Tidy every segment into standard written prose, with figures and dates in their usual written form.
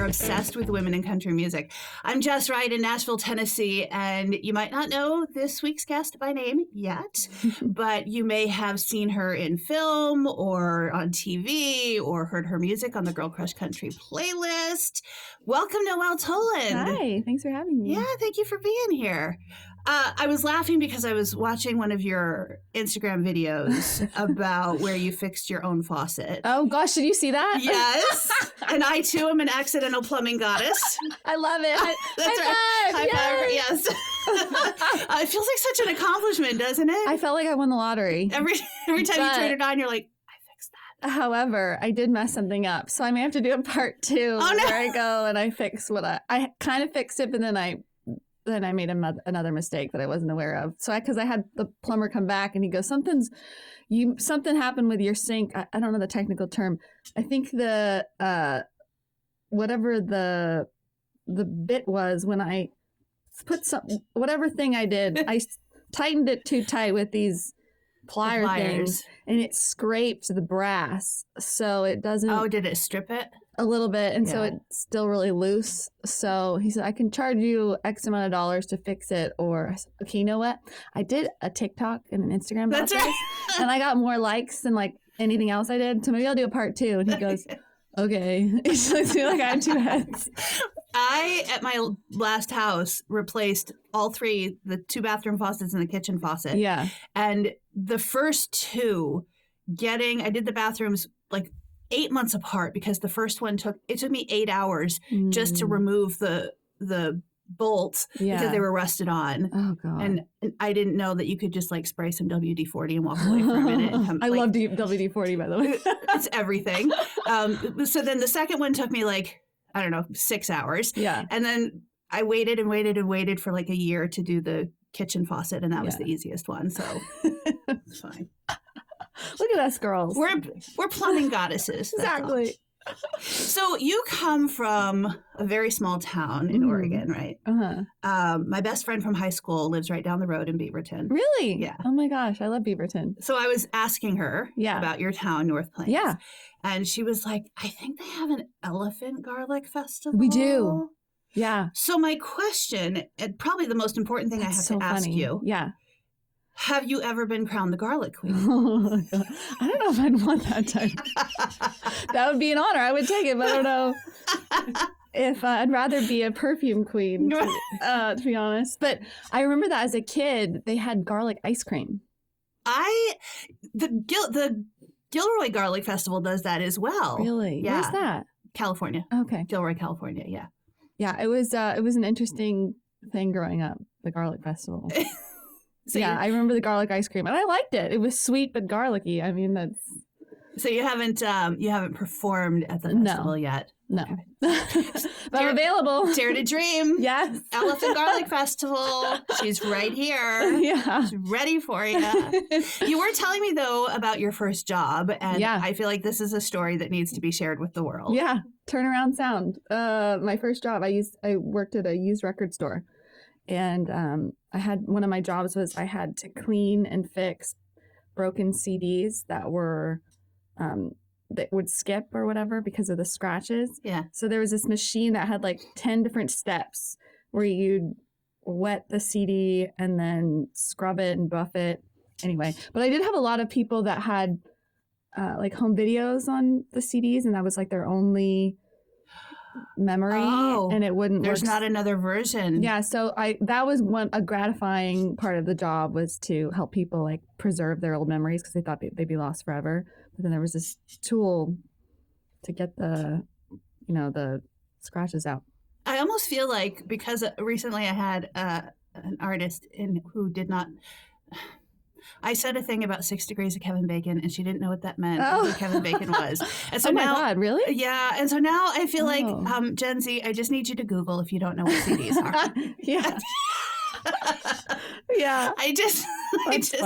Obsessed with women in country music. I'm Jess Wright in Nashville, Tennessee, and you might not know this week's guest by name yet, but you may have seen her in film or on TV or heard her music on the Girl Crush Country playlist. Welcome, Noelle Toland. Hi, thanks for having me. Yeah, thank you for being here. I was laughing because I was watching one of your Instagram videos about where you fixed your own faucet. Oh, gosh, did you see that? Yes. And I, too, am an accidental plumbing goddess. I love it. That's right. High five. Yes. It feels like such an accomplishment, doesn't it? I felt like I won the lottery. Every time you turn it on, you're like, I fixed that. However, I did mess something up. So I may have to do a part two where I go and I fix what I kind of fixed it, but then I made another mistake that I wasn't aware of. So because I had the plumber come back and he goes, something happened with your sink. I don't know the technical term. I think the whatever the bit was when I put whatever thing I did, I tightened it too tight with these pliers things, and it scraped the brass, so it doesn't. Oh, did it strip it? A little bit, and so it's still really loose. So he said, I can charge you X amount of dollars to fix it. Or I said, okay, you know what? I did a TikTok and an Instagram about That's right. and I got more likes than like anything else I did. So maybe I'll do a part two. And he goes, okay. He just looks at me like I had two heads. I, at my last house, replaced all three, the 2 bathroom faucets and the kitchen faucet. Yeah. And the first two, I did the bathrooms like 8 months apart because the first one took me 8 hours just to remove the bolts because they were rusted on. Oh god! And I didn't know that you could just like spray some WD-40 and walk away for a minute. And I love WD-40, by the way. It's everything. So then the second one took me like, I don't know, 6 hours. Yeah. And then I waited and waited and waited for like a year to do the kitchen faucet, and that was the easiest one. So it's fine. Look at us girls. We're plumbing goddesses. Exactly. So you come from a very small town in Oregon, right? Uh-huh. My best friend from high school lives right down the road in Beaverton. Really? Yeah. Oh my gosh, I love Beaverton. So I was asking her about your town, North Plains. Yeah. And she was like, I think they have an elephant garlic festival. We do. Yeah. So my question, and probably the most important thing I have to ask you. Yeah. Have you ever been crowned the garlic queen? Oh, I don't know if I'd want that title. That would be an honor. I would take it, but I don't know if I'd rather be a perfume queen, to be honest. But I remember that as a kid, they had garlic ice cream. The Gilroy Garlic Festival does that as well. Really? Yeah. Where's that? California. Okay. Gilroy, California. Yeah. Yeah. It was an interesting thing growing up, the garlic festival. So I remember the garlic ice cream, and I liked it. It was sweet but garlicky. I mean, that's. So you haven't performed at the festival yet? No. Okay. But I'm available. Dare to Dream. Yes. Elephant Garlic Festival. She's right here. Yeah. She's ready for you. You were telling me, though, about your first job, and I feel like this is a story that needs to be shared with the world. Yeah. Turnaround sound. My first job, I worked at a used record store. And I had one of my jobs was I had to clean and fix broken CDs that were that would skip or whatever because of the scratches. Yeah. So there was this machine that had like 10 different steps where you'd wet the CD and then scrub it and buff it. Anyway, but I did have a lot of people that had like home videos on the CDs, and that was like their only memory, and it wouldn't there's not another version. Yeah, so that was a gratifying part of the job, was to help people like preserve their old memories because they thought they'd be lost forever. But then there was this tool to get the scratches out. I almost feel like, because recently I had an artist who did not. I said a thing about 6 degrees of Kevin Bacon, and she didn't know what that meant, who Kevin Bacon was. And so oh my God, really? Yeah. And so now I feel like, Gen Z, I just need you to Google if you don't know what CDs are. Yeah. Yeah. I just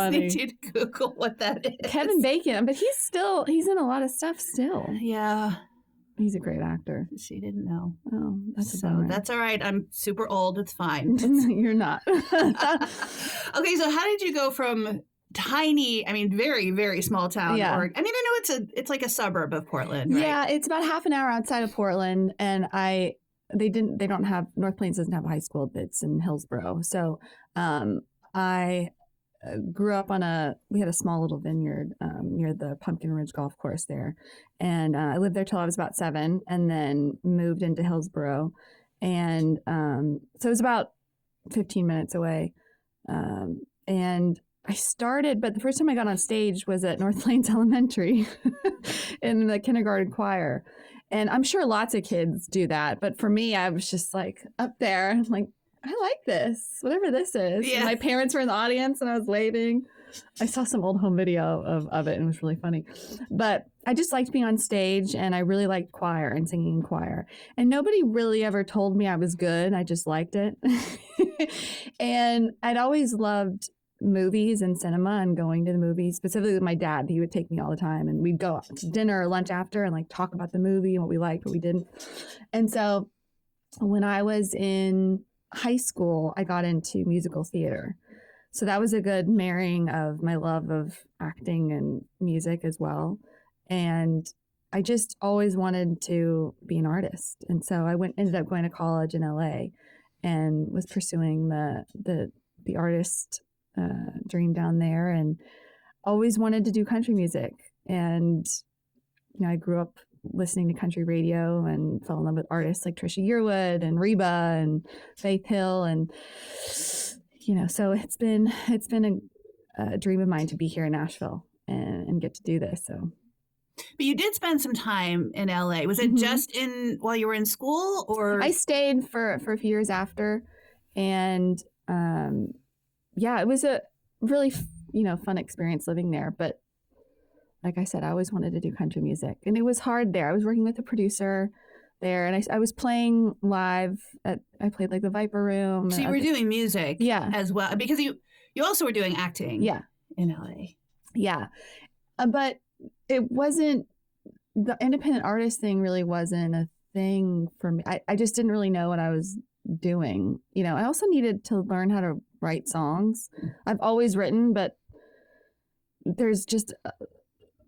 need you to Google what that is. Kevin Bacon, but he's in a lot of stuff still. Yeah. He's a great actor. She didn't know. Oh, that's so a bummer. that's all right. I'm super old. It's fine. You're not. Okay, so how did you go from tiny, I mean, very, very small town. Yeah. I know it's like a suburb of Portland, right? Yeah, it's about half an hour outside of Portland, and they don't have, North Plains doesn't have a high school. It's in Hillsboro. So I grew up we had a small little vineyard near the Pumpkin Ridge Golf Course there. And I lived there till I was about 7 and then moved into Hillsboro. And so it was about 15 minutes away. And I started, but the first time I got on stage was at North Plains Elementary in the kindergarten choir. And I'm sure lots of kids do that. But for me, I was just like up there, like, I like this, whatever this is. Yeah. My parents were in the audience and I was waving. I saw some old home video of it and it was really funny. But I just liked being on stage and I really liked choir and singing in choir. And nobody really ever told me I was good. I just liked it. And I'd always loved movies and cinema and going to the movies, specifically with my dad. He would take me all the time and we'd go out to dinner or lunch after and like talk about the movie and what we liked, what we didn't. And so when I was in high school, I got into musical theater. So that was a good marrying of my love of acting and music as well. And I just always wanted to be an artist. And so I ended up going to college in LA and was pursuing the artist dream down there and always wanted to do country music. And, you know, I grew up listening to country radio and fell in love with artists like Trisha Yearwood and Reba and Faith Hill. And, you know, so it's been a dream of mine to be here in Nashville and get to do this. So. But you did spend some time in LA. Was it just while you were in school, or? I stayed for a few years after. And, yeah, it was a really, fun experience living there. But like I said, I always wanted to do country music. And it was hard there. I was working with a producer there. And I was playing live. I played like the Viper Room. So you were doing music as well. Because you also were doing acting in LA. Yeah. But it wasn't, the independent artist thing really wasn't a thing for me. I just didn't really know what I was doing. I also needed to learn how to write songs. I've always written, but there's just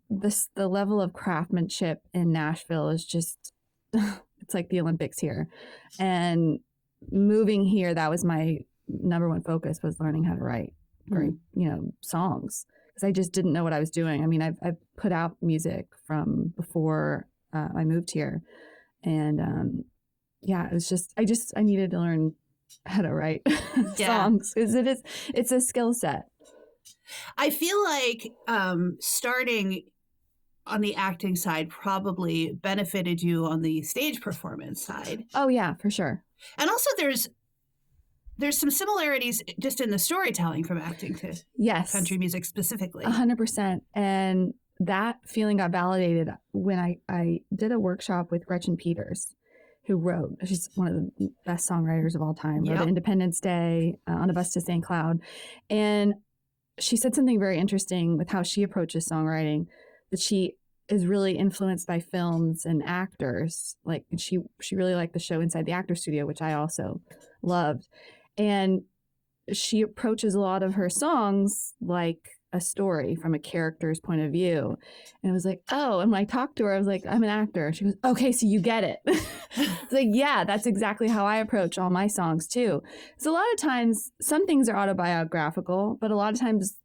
the level of craftsmanship in Nashville is just, it's like the Olympics here. And moving here, that was my number one focus, was learning how to write great, songs. Because I just didn't know what I was doing. I mean, I've put out music from before I moved here. And it was just, I needed to learn how to write songs. Because it's a skill set. I feel like starting on the acting side probably benefited you on the stage performance side. Oh, yeah, for sure. And also there's some similarities just in the storytelling from acting to country music specifically. 100%. And that feeling got validated when I did a workshop with Gretchen Peters, who wrote, she's one of the best songwriters of all time, wrote Independence Day, On a Bus to St. Cloud. And she said something very interesting with how she approaches songwriting, that she is really influenced by films and actors. Like she really liked the show Inside the Actor Studio, which I also loved. And she approaches a lot of her songs like a story from a character's point of view. And I was like, oh, and when I talked to her, I was like, I'm an actor. She goes, okay, so you get it. It's like, yeah, that's exactly how I approach all my songs too. So a lot of times, some things are autobiographical, but a lot of times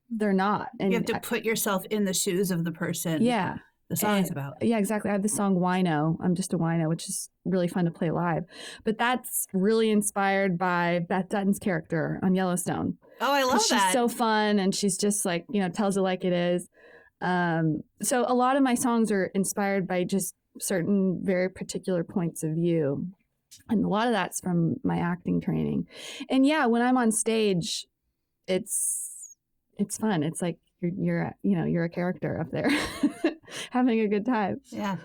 they're not. And you have to put yourself in the shoes of the person. Yeah. The song's about. Yeah, exactly. I have the song Wino. I'm Just a Wino, which is really fun to play live. But that's really inspired by Beth Dutton's character on Yellowstone. Oh, I love that. She's so fun, and she's just like, tells it like it is. So a lot of my songs are inspired by just certain very particular points of view. And a lot of that's from my acting training. And yeah, when I'm on stage, it's fun. It's like you're a character up there having a good time. Yeah.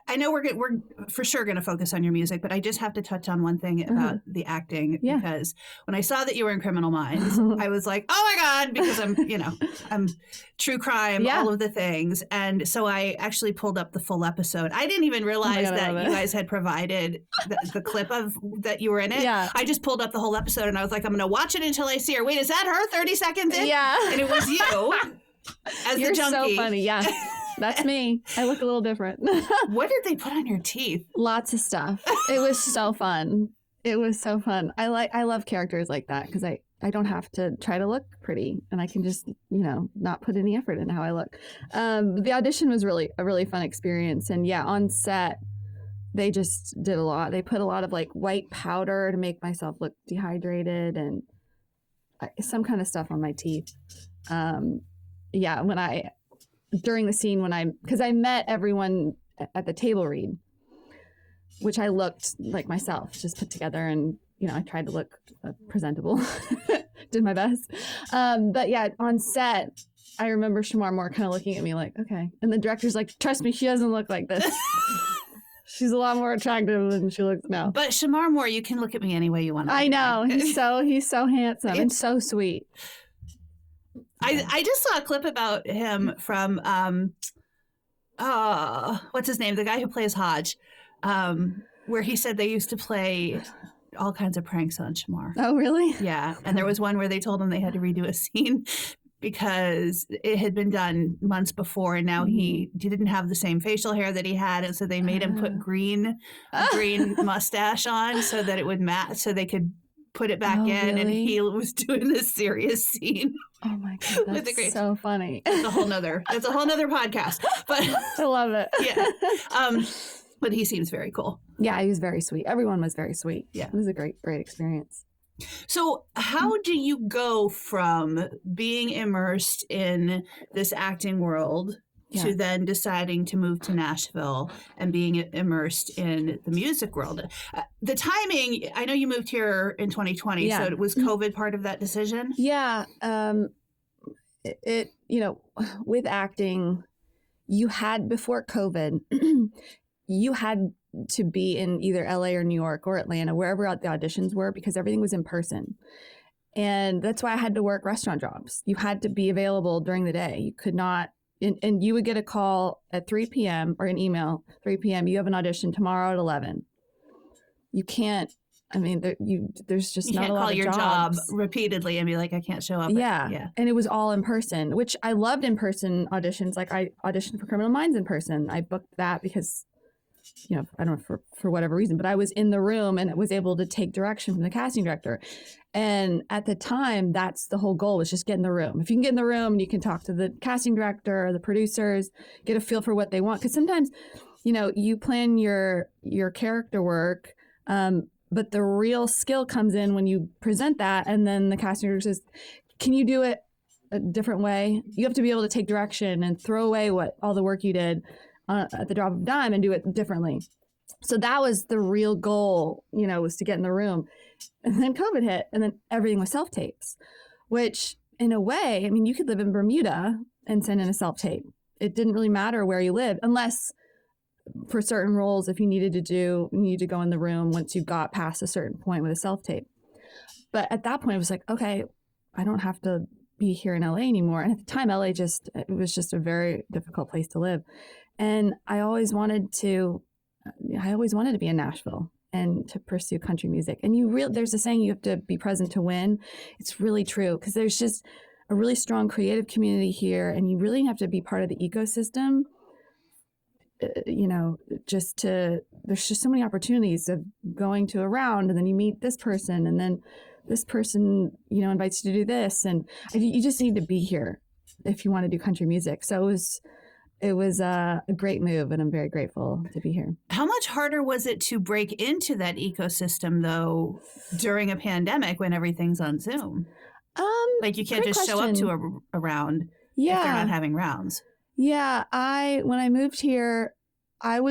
I know we're for sure going to focus on your music, but I just have to touch on one thing about the acting because when I saw that you were in Criminal Minds, I was like, oh my God, because I'm true crime, all of the things. And so I actually pulled up the full episode. I didn't even realize that you guys had provided the clip of that you were in it. Yeah. I just pulled up the whole episode and I was like, I'm going to watch it until I see her. Wait, is that her 30 seconds in? Yeah. And it was you as You're the junkie. so funny. Yeah. That's me. I look a little different. What did they put on your teeth? Lots of stuff. It was so fun. It was so fun. I love characters like that because I don't have to try to look pretty and I can just, not put any effort in how I look. The audition was really a really fun experience. And yeah, on set, they just did a lot. They put a lot of like white powder to make myself look dehydrated and some kind of stuff on my teeth. During the scene because I met everyone at the table read, which I looked like myself, just put together and, I tried to look presentable, did my best. But yeah, on set, I remember Shamar Moore kind of looking at me like, okay. And the director's like, trust me, she doesn't look like this. She's a lot more attractive than she looks now. But Shamar Moore, you can look at me any way you want to. I know. He's so handsome and so sweet. I just saw a clip about him from, what's his name? The guy who plays Hodge, where he said they used to play all kinds of pranks on Shamar. Oh, really? Yeah. And there was one where they told him they had to redo a scene because it had been done months before and now he didn't have the same facial hair that he had. And so they made him put a green mustache on so that it would match, so they could put it back in. Really? And he was doing this serious scene. Oh my God, that's so funny. It's a whole nother podcast. But I love it. Yeah. But he seems very cool. Yeah, he was very sweet. Everyone was very sweet. Yeah. It was a great experience. So how do you go from being immersed in this acting world to then deciding to move to Nashville and being immersed in the music world? The timing, I know you moved here in 2020, so was COVID part of that decision? Yeah. With acting, you had, before COVID, you had to be in either LA or New York or Atlanta, wherever the auditions were, because everything was in person. And that's why I had to work restaurant jobs. You had to be available during the day. You could not, and you would get a call at 3 p.m. or an email, 3 p.m. You have an audition tomorrow at 11. You can't, there's just not a lot of jobs. You can't call your job repeatedly and be like, I can't show up. Yeah. And it was all in person, which I loved in person auditions. Like I auditioned for Criminal Minds in person. I booked that because, I don't know, for whatever reason, but I was in the room and was able to take direction from the casting director. And at the time, that's the whole goal, was just get in the room. If you can get in the room and you can talk to the casting director or the producers, get a feel for what they want. Because sometimes, you plan your character work, but the real skill comes in when you present that. And then the casting director says, can you do it a different way? You have to be able to take direction and throw away all the work you did at the drop of a dime and do it differently. So that was the real goal, was to get in the room. And then COVID hit, and then everything was self-tapes, which in a way, you could live in Bermuda and send in a self-tape. It didn't really matter where you lived, unless for certain roles, if you needed to go in the room once you got past a certain point with a self-tape. But at that point, it was like, okay, I don't have to be here in LA anymore. And at the time, LA it was just a very difficult place to live. And I always wanted to be in Nashville and to pursue country music. And there's a saying, you have to be present to win. It's really true, because there's just a really strong creative community here, and you really have to be part of the ecosystem. There's just so many opportunities of going to a round, and then you meet this person, and then this person, invites you to do this. And you just need to be here if you want to do country music. So it was a great move, and I'm very grateful to be here. How much harder was it to break into that ecosystem, though, during a pandemic when everything's on Zoom? Like you can't just show up to a round if they're not having rounds. Yeah, when I moved here, I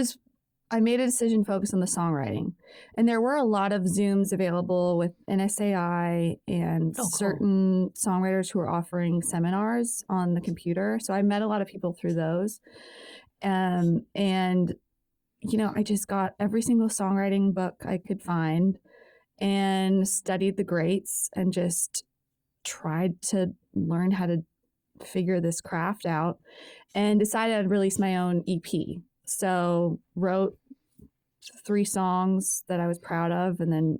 made a decision to focus on the songwriting. And there were a lot of Zooms available with NSAI and certain songwriters who were offering seminars on the computer. So I met a lot of people through those. And I just got every single songwriting book I could find and studied the greats and just tried to learn how to figure this craft out and decided I'd release my own EP. So wrote 3 songs that I was proud of, and then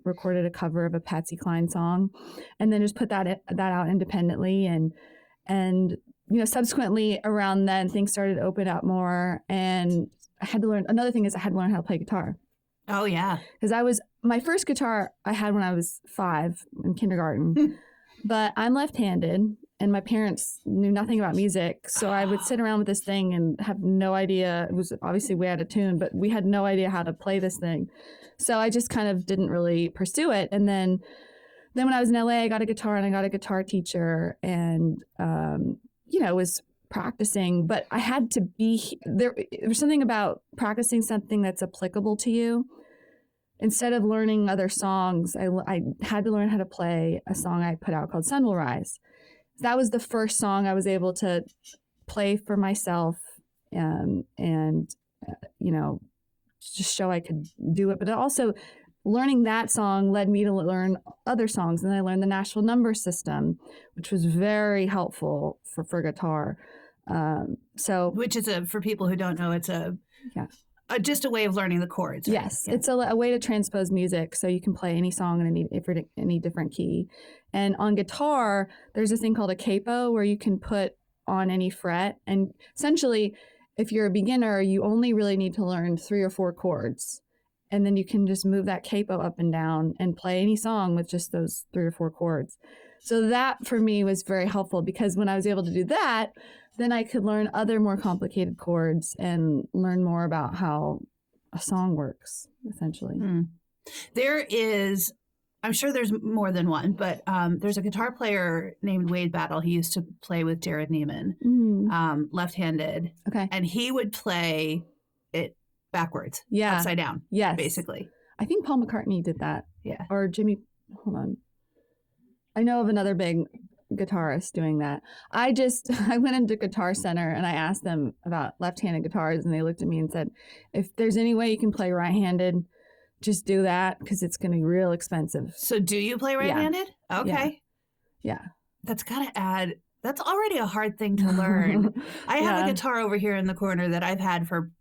recorded a cover of a Patsy Cline song, and then just put that out independently. And subsequently around then, things started to open up more, and I had to learn. Another thing is I had to learn how to play guitar. Oh yeah, because my first guitar I had when I was 5 in kindergarten, but I'm left-handed. And my parents knew nothing about music. So I would sit around with this thing and have no idea. It was obviously way out of tune, but we had no idea how to play this thing. So I just kind of didn't really pursue it. And then when I was in LA, I got a guitar and I got a guitar teacher and, was practicing. But I had to be there. There's something about practicing something that's applicable to you. Instead of learning other songs, I had to learn how to play a song I put out called Sun Will Rise. That was the first song I was able to play for myself and just show I could do it. But also learning that song led me to learn other songs. And then I learned the Nashville Numbers system, which was very helpful for guitar. Which is for people who don't know, it's just a way of learning the chords. Right? Yes, yeah. It's a way to transpose music, so you can play any song in any different key. And on guitar, there's a thing called a capo where you can put on any fret. And essentially, if you're a beginner, you only really need to learn 3 or 4 chords. And then you can just move that capo up and down and play any song with just those 3 or 4 chords. So that, for me, was very helpful because when I was able to do that, then I could learn other more complicated chords and learn more about how a song works, essentially. There is, I'm sure there's more than one, but there's a guitar player named Wade Battle. He used to play with Jared Neiman, left-handed. Okay. And he would play it backwards, upside down, basically. I think Paul McCartney did that. Yeah. Or Jimmy, hold on. I know of another big guitarist doing that. I went into Guitar Center and I asked them about left-handed guitars, and they looked at me and said, if there's any way you can play right-handed, just do that because it's going to be real expensive. So do you play right-handed? Yeah. Okay. Yeah. That's got to add, that's already a hard thing to learn. I have a guitar over here in the corner that I've had for,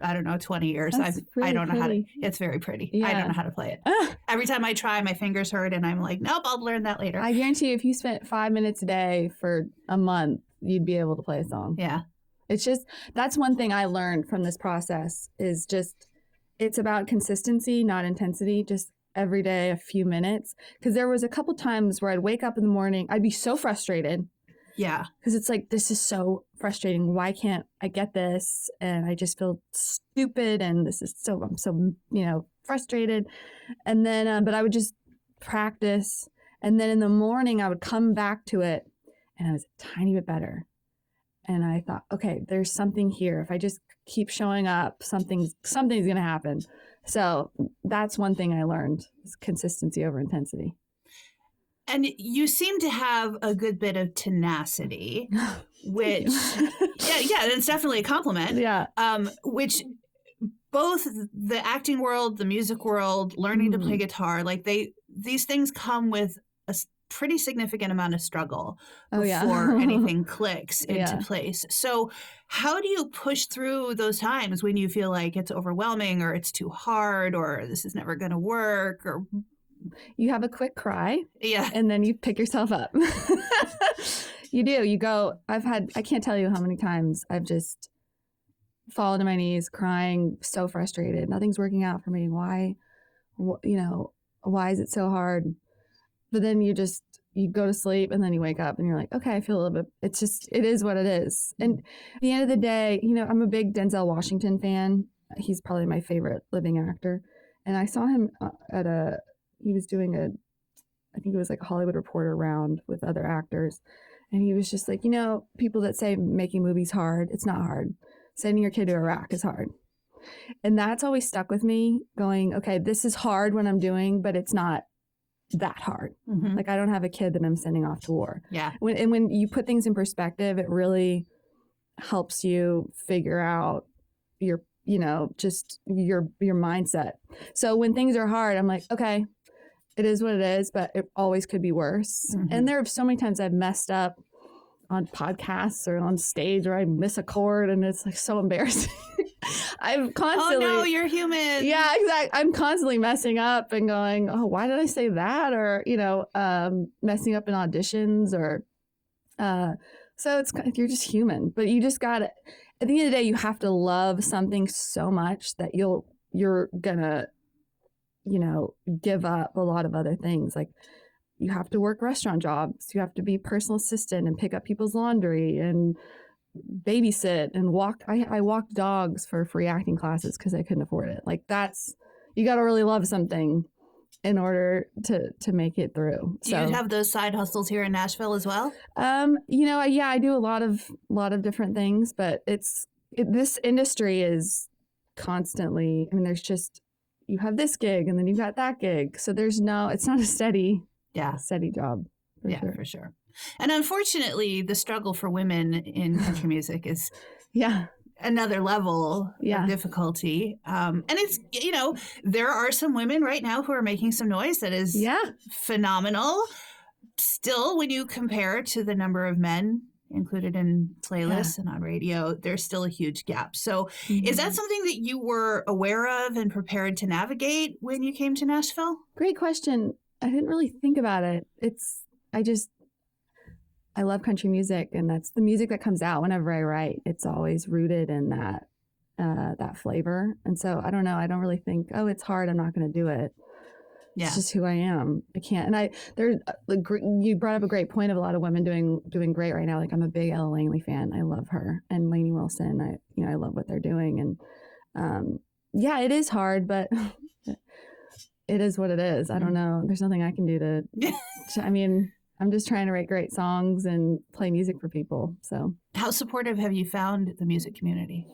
I don't know, 20 years. I don't know how to, it's very pretty. Yeah. I don't know how to play it. Every time I try, my fingers hurt and I'm like, nope, I'll learn that later. I guarantee you, if you spent 5 minutes a day for a month, you'd be able to play a song. Yeah. It's just, that's one thing I learned from this process is just, it's about consistency, not intensity, just every day, a few minutes. Because there was a couple times where I'd wake up in the morning, I'd be so frustrated. Yeah. Because it's like, this is so frustrating. Why can't I get this? And I just feel stupid. And I'm so, frustrated. And then, but I would just practice. And then in the morning, I would come back to it and I was a tiny bit better. And I thought, okay, there's something here. If I just keep showing up, something's going to happen. So that's one thing I learned is consistency over intensity. And you seem to have a good bit of tenacity, which, it's definitely a compliment. Yeah. Which both the acting world, the music world, learning to play guitar, like these things come with a pretty significant amount of struggle before anything clicks into place. So how do you push through those times when you feel like it's overwhelming or it's too hard or this is never going to work or... You have a quick cry. Yeah. And then you pick yourself up. You do. You go, I can't tell you how many times I've just fallen to my knees crying, so frustrated. Nothing's working out for me. Why is it so hard? But then you go to sleep and then you wake up and you're like, okay, I feel a little bit, it is what it is. And at the end of the day, I'm a big Denzel Washington fan. He's probably my favorite living actor. And I saw him he was doing I think it was like a Hollywood Reporter round with other actors. And he was just like, people that say making movies hard, it's not hard. Sending your kid to Iraq is hard. And that's always stuck with me going, okay, this is hard when I'm doing, but it's not that hard. Mm-hmm. Like I don't have a kid that I'm sending off to war. Yeah. When you put things in perspective, it really helps you figure out your, just your mindset. So when things are hard, I'm like, okay, it is what it is, but it always could be worse. Mm-hmm. And there are so many times I've messed up on podcasts or on stage, or I miss a chord, and it's like so embarrassing. I'm constantly, oh no, you're human. Yeah, exactly. I'm constantly messing up and going, oh, why did I say that? Or, messing up in auditions, or, so it's, you're just human, but you just got to, at the end of the day, you have to love something so much that you're gonna, give up a lot of other things. Like, you have to work restaurant jobs. You have to be personal assistant and pick up people's laundry and babysit and walk. I walked dogs for free acting classes because I couldn't afford it. Like, you got to really love something in order to make it through. Do you have those side hustles here in Nashville as well? Yeah, I do a lot of different things, but this industry is constantly, there's just, you have this gig and then you've got that gig. So it's not a steady job. For sure. And unfortunately, the struggle for women in country music is another level of difficulty. And it's, there are some women right now who are making some noise that is phenomenal. Still, when you compare to the number of men included in playlists and on radio, there's still a huge gap. So is that something that you were aware of and prepared to navigate when you came to Nashville? Great question. I didn't really think about it. I love country music, and that's the music that comes out whenever I write. It's always rooted in that flavor. And so I don't know. I don't really think, oh, it's hard, I'm not going to do it. Yeah. It's just who I am. I can't. And you brought up a great point of a lot of women doing great right now. Like, I'm a big Ella Langley fan. I love her, and Lainey Wilson. I love what they're doing. And it is hard, but it is what it is. I don't know. There's nothing I can do to. I'm just trying to write great songs and play music for people. So, how supportive have you found the music community?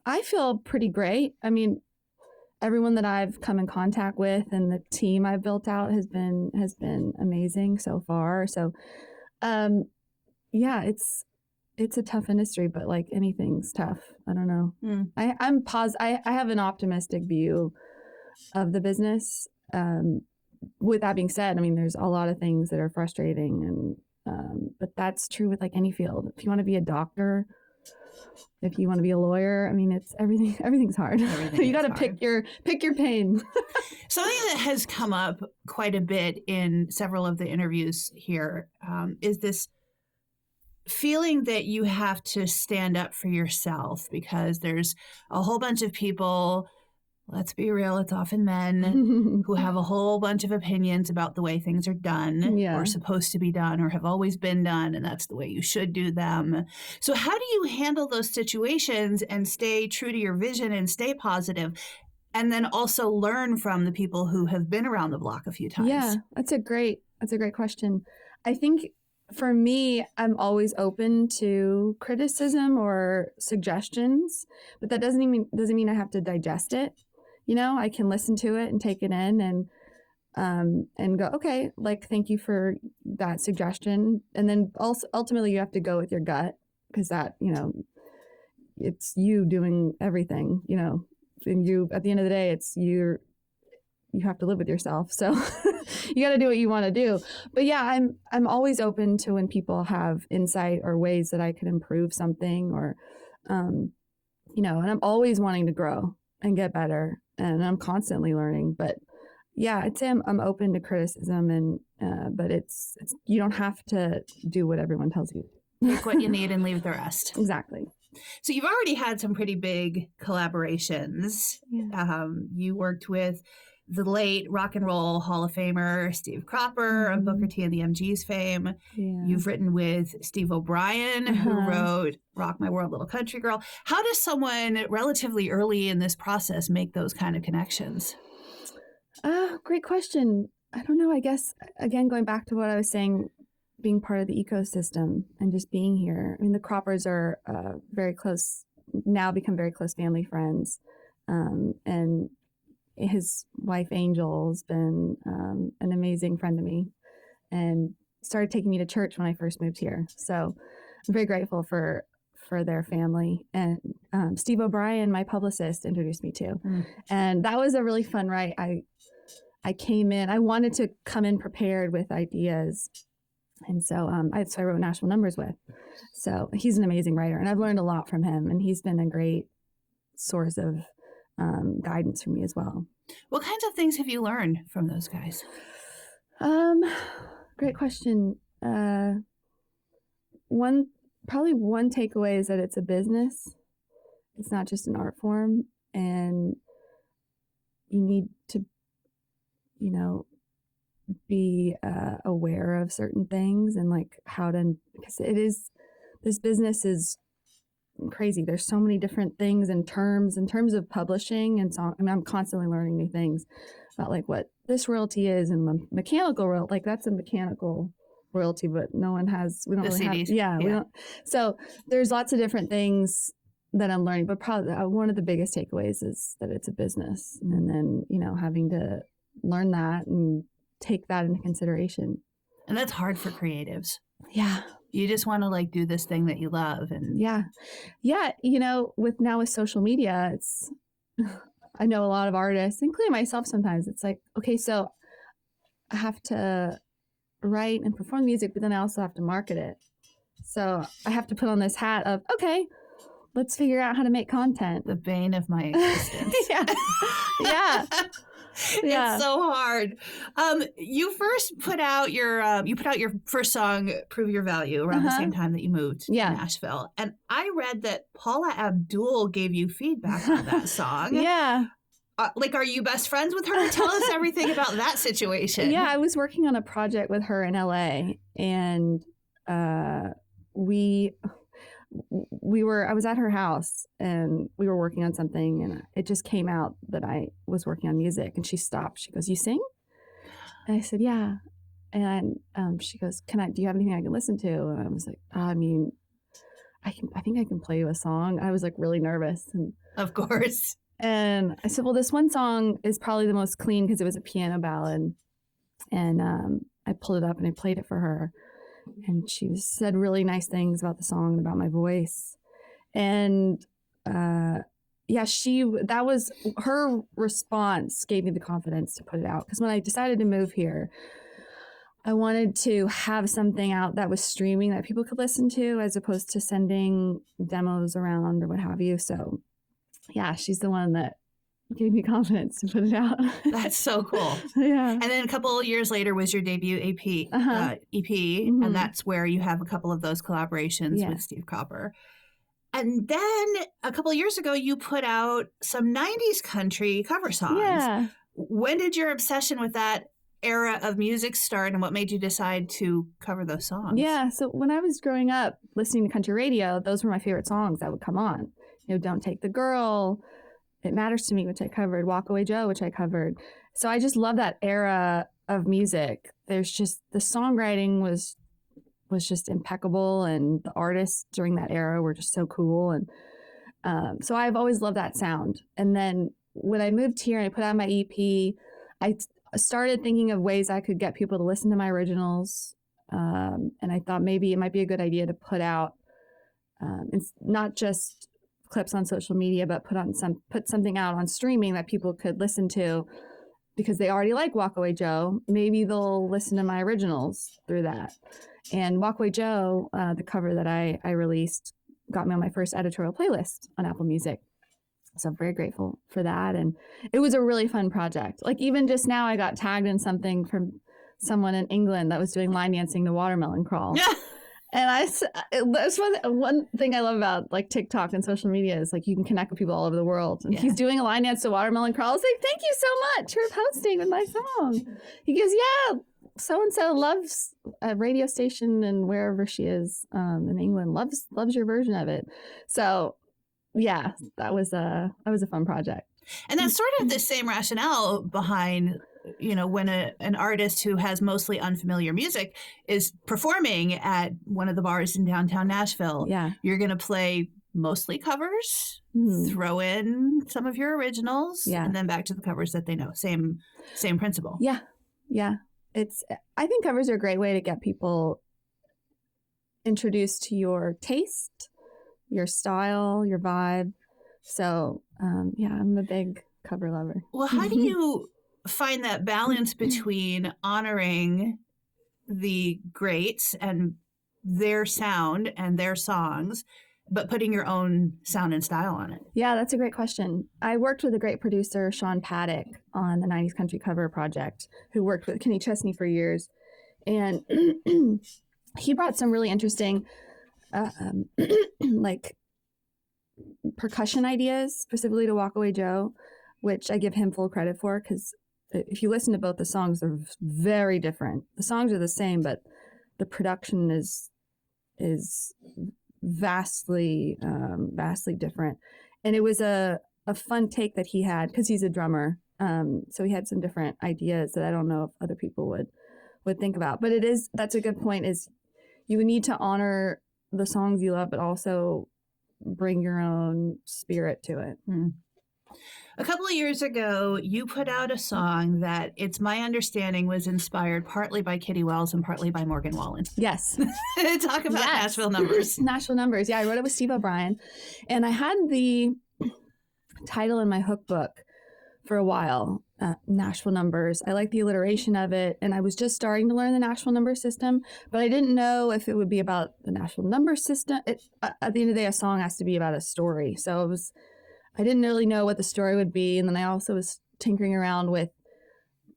I feel pretty great. Everyone that I've come in contact with and the team I've built out has been amazing so far. So, it's a tough industry, but like anything's tough. I don't know. I have an optimistic view of the business. With that being said, there's a lot of things that are frustrating, and but that's true with like any field. If you want to be a doctor, if you want to be a lawyer, it's everything. Everything's hard. You got to pick your pain. Something that has come up quite a bit in several of the interviews here is this feeling that you have to stand up for yourself, because there's a whole bunch of people. Let's be real, it's often men who have a whole bunch of opinions about the way things are done or supposed to be done or have always been done, and that's the way you should do them. So how do you handle those situations and stay true to your vision and stay positive, and then also learn from the people who have been around the block a few times? Yeah, that's a great question. I think for me, I'm always open to criticism or suggestions, but that doesn't mean I have to digest it. I can listen to it and take it in and go, okay, like, thank you for that suggestion. And then also ultimately you have to go with your gut, because that, it's you doing everything, and you, at the end of the day, it's you have to live with yourself. So you got to do what you want to do. But yeah, I'm always open to when people have insight or ways that I could improve something, or, and I'm always wanting to grow and get better. And I'm constantly learning, but yeah, I'd say I'm open to criticism, and but it's you don't have to do what everyone tells you. Take what you need and leave the rest. Exactly. So you've already had some pretty big collaborations. Yeah. You worked with the late rock and roll Hall of Famer Steve Cropper of Booker T and the MGs fame. Yeah. You've written with Steve O'Brien, who wrote Rock My World, Little Country Girl. How does someone relatively early in this process make those kind of connections? Great question. I don't know. I guess, again, going back to what I was saying, being part of the ecosystem and just being here. The Croppers are become very close family friends. And his wife, Angel, has been an amazing friend to me and started taking me to church when I first moved here. So I'm very grateful for for their family. And Steve O'Brien, my publicist, introduced me to. And that was a really fun write. I came in, I wanted to come in prepared with ideas. And so I wrote Nashville Numbers with. So he's an amazing writer, and I've learned a lot from him, and he's been a great source of guidance for me as well. What kinds of things have you learned from those guys? Great question. One takeaway is that it's a business. It's not just an art form, and you need to, be aware of certain things and like how to, because this business is crazy. There's so many different things in terms of publishing and song. I mean, I'm constantly learning new things about like what this royalty is and mechanical royalty. Like that's a mechanical royalty, but we don't really have. Yeah, we don't. So there's lots of different things that I'm learning, but probably one of the biggest takeaways is that it's a business, and then having to learn that and take that into consideration. And that's hard for creatives. Yeah. You just want to like do this thing that you love. And yeah. With social media, I know a lot of artists, including myself sometimes, it's like, okay, so I have to write and perform music, but then I also have to market it. So I have to put on this hat of, okay, let's figure out how to make content. The bane of my existence. Yeah. It's so hard. You first put out your first song, "Prove Your Value," around the same time that you moved to Nashville, and I read that Paula Abdul gave you feedback on that song. Yeah. Are you best friends with her? Tell us everything about that situation. Yeah, I was working on a project with her in LA, and I was at her house and we were working on something, and it just came out that I was working on music, and she stopped. She goes, "You sing?" And I said, "Yeah." And she goes, do you have anything I can listen to? And I was like, I think I can play you a song. I was like really nervous. And of course. And I said, well, this one song is probably the most clean because it was a piano ballad. And I pulled it up and I played it for her. And she said really nice things about the song and about my voice. And that was her response gave me the confidence to put it out. Because when I decided to move here, I wanted to have something out that was streaming that people could listen to as opposed to sending demos around or what have you. So yeah, she's the one that gave me confidence to put it out. That's so cool. Yeah. And then a couple of years later was your debut EP, and that's where you have a couple of those collaborations with Steve Cropper. And then a couple of years ago, you put out some 90s country cover songs. Yeah. When did your obsession with that era of music start, and what made you decide to cover those songs? Yeah. So when I was growing up listening to country radio, those were my favorite songs that would come on. Don't Take the Girl, It Matters to Me, which I covered, Walk Away Joe, which I covered. So I just love that era of music. There's just, the songwriting was just impeccable, and the artists during that era were just so cool. And so I've always loved that sound. And then when I moved here and I put out my EP, I started thinking of ways I could get people to listen to my originals. And I thought maybe it might be a good idea to put out, it's not just clips on social media, but put something out on streaming that people could listen to, because they already like Walk Away Joe. Maybe they'll listen to my originals through that. And Walk Away Joe, the cover that I released, got me on my first editorial playlist on Apple Music. So I'm very grateful for that. And it was a really fun project. Like even just now, I got tagged in something from someone in England that was doing line dancing to Watermelon Crawl. And that's one thing I love about like TikTok and social media is like you can connect with people all over the world. And he's doing a line dance to Watermelon Crawl. I was like, thank you so much for posting with my song. He goes, yeah, so-and-so loves a radio station and wherever she is in England loves your version of it. So yeah, that was a fun project. And that's sort of the same rationale behind, when an artist who has mostly unfamiliar music is performing at one of the bars in downtown Nashville. Yeah. You're going to play mostly covers, throw in some of your originals, and then back to the covers that they know. Same principle. Yeah. Yeah. I think covers are a great way to get people introduced to your taste, your style, your vibe. So, I'm a big cover lover. Well, how do you find that balance between honoring the greats and their sound and their songs, but putting your own sound and style on it? Yeah, that's a great question. I worked with a great producer, Sean Paddock, on the 90s Country Cover Project, who worked with Kenny Chesney for years. And he brought some really interesting like percussion ideas, specifically to Walk Away Joe, which I give him full credit for, because if you listen to both the songs, they're very different. The songs are the same, but the production is vastly different. And it was a fun take that he had, because he's a drummer. So he had some different ideas that I don't know if other people would think about. But that's a good point, is you would need to honor the songs you love, but also bring your own spirit to it. A couple of years ago, you put out a song that, it's my understanding, was inspired partly by Kitty Wells and partly by Morgan Wallen. Yes. Talk about Nashville Numbers. Nashville Numbers. Yeah, I wrote it with Steve O'Brien. And I had the title in my hook book for a while, Nashville Numbers. I like the alliteration of it. And I was just starting to learn the Nashville number system, but I didn't know if it would be about the Nashville number system. At the end of the day, a song has to be about a story. So I didn't really know what the story would be. And then I also was tinkering around with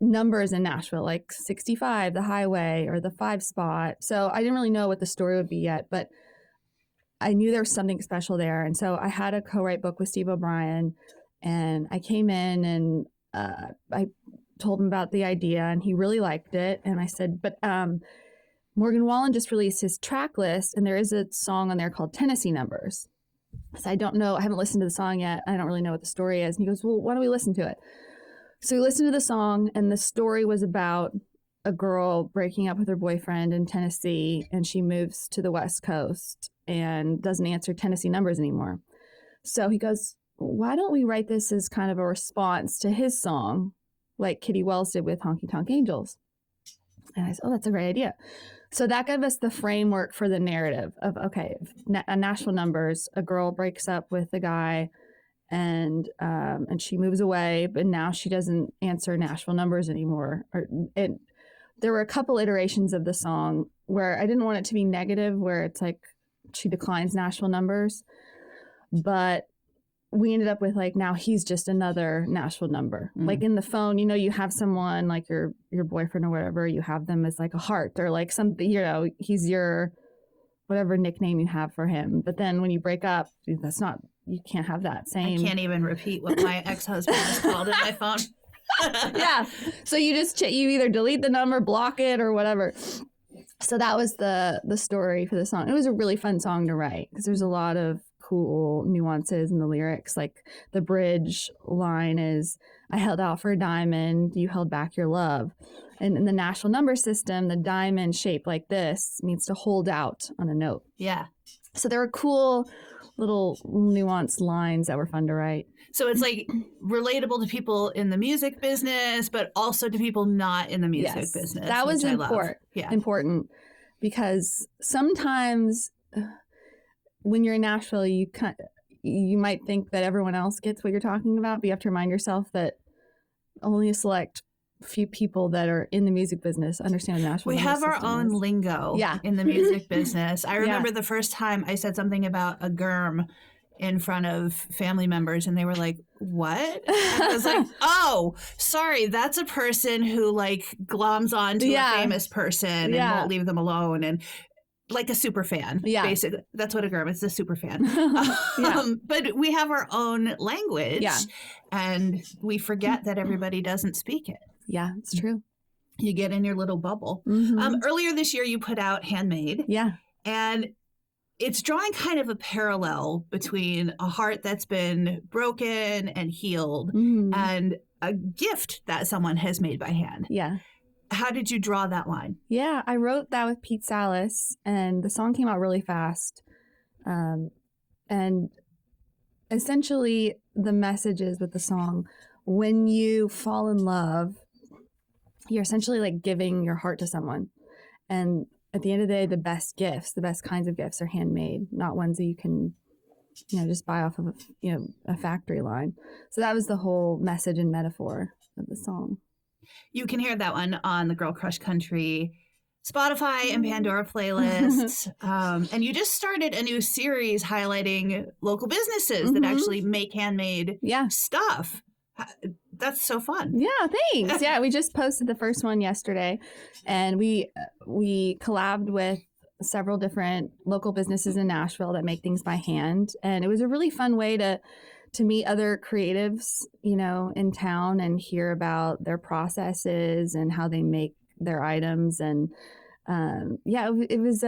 numbers in Nashville, like 65, the highway, or the 5 spot. So I didn't really know what the story would be yet, but I knew there was something special there. And so I had a co-write book with Steve O'Brien, and I came in and I told him about the idea, and he really liked it. And I said, but Morgan Wallen just released his track list, and there is a song on there called Tennessee Numbers. So I don't know. I haven't listened to the song yet. I don't really know what the story is. And he goes, well, why don't we listen to it? So we listened to the song, and the story was about a girl breaking up with her boyfriend in Tennessee, and she moves to the West Coast and doesn't answer Tennessee numbers anymore. So he goes, why don't we write this as kind of a response to his song, like Kitty Wells did with Honky Tonk Angels? And I said, oh, that's a great idea. So that gave us the framework for the narrative of, okay, Nashville Numbers, a girl breaks up with a guy, and she moves away, but now she doesn't answer Nashville Numbers anymore. There were a couple iterations of the song where I didn't want it to be negative, where it's like she declines Nashville Numbers, but we ended up with, like, now he's just another Nashville number. Like in the phone, you have someone like your boyfriend or whatever, you have them as like a heart, or like something, he's your whatever nickname you have for him. But then when you break up, you can't have that same. I can't even repeat what my ex-husband was called in my phone. Yeah. So you either delete the number, block it, or whatever. So that was the story for the song. It was a really fun song to write, because there's a lot of cool nuances in the lyrics. Like the bridge line is, I held out for a diamond, you held back your love. And in the Nashville number system, the diamond shaped like this means to hold out on a note. Yeah. So there were cool little nuanced lines that were fun to write. So it's like relatable to people in the music business, but also to people not in the music business. That was important, because sometimes when you're in Nashville, you might think that everyone else gets what you're talking about, but you have to remind yourself that only a select few people that are in the music business understand Nashville. We have our own lingo in the music business. I remember the first time I said something about a germ in front of family members, and they were like, what? And I was like, oh, sorry, that's a person who like gloms onto a famous person and won't leave them alone, and like a super fan, basically. That's what a germ is, a super fan. But we have our own language, and we forget that everybody doesn't speak it. Yeah, it's true. You get in your little bubble. Earlier this year, you put out Handmade. Yeah. And it's drawing kind of a parallel between a heart that's been broken and healed and a gift that someone has made by hand. Yeah. How did you draw that line? Yeah, I wrote that with Pete Salas, and the song came out really fast. And essentially, the message is with the song, when you fall in love, you're essentially like giving your heart to someone. And at the end of the day, the best kinds of gifts are handmade, not ones that you can just buy off of a factory line. So that was the whole message and metaphor of the song. You can hear that one on the Girl Crush Country Spotify and Pandora playlists. And you just started a new series highlighting local businesses that actually make handmade stuff. That's so fun. Yeah, thanks. Yeah, we just posted the first one yesterday, and we collabed with several different local businesses in Nashville that make things by hand. And it was a really fun way to meet other creatives, in town and hear about their processes and how they make their items. And it was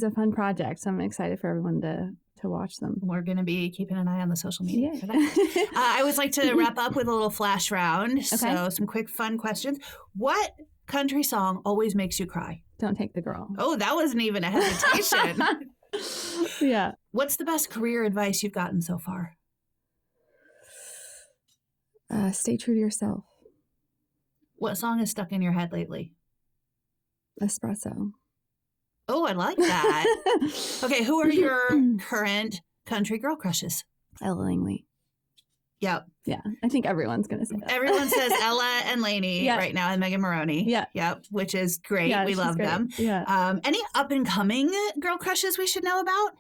a fun project. So I'm excited for everyone to watch them. We're going to be keeping an eye on the social media for that. I always like to wrap up with a little flash round. Okay. So some quick fun questions. What country song always makes you cry? Don't Take the Girl. Oh, that wasn't even a hesitation. Yeah. What's the best career advice you've gotten so far? Stay true to yourself. What song is stuck in your head lately? Espresso. Oh, I like that. Okay, who are your current country girl crushes? Ella Langley. Yep. Yeah, I think everyone's going to say that. Everyone says Ella and Lainey right now, and Megan Maroney. Yeah. Yep, which is great. Yeah, we love them. Yeah. Any up-and-coming girl crushes we should know about?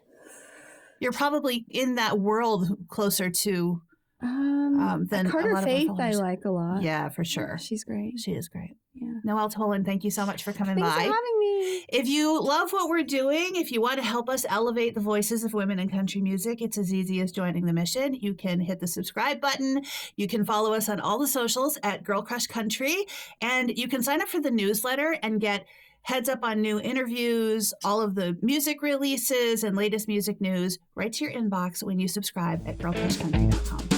You're probably in that world closer to than Carter a lot Faith of I like a lot. Yeah, for sure. Yeah, she's great. She is great. Yeah. Noelle Toland, thank you so much for coming by. Thanks for having me. If you love what we're doing, if you want to help us elevate the voices of women in country music, it's as easy as joining the mission. You can hit the subscribe button. You can follow us on all the socials at Girl Crush Country, and you can sign up for the newsletter and get heads up on new interviews, all of the music releases and latest music news right to your inbox when you subscribe at girlcrushcountry.com.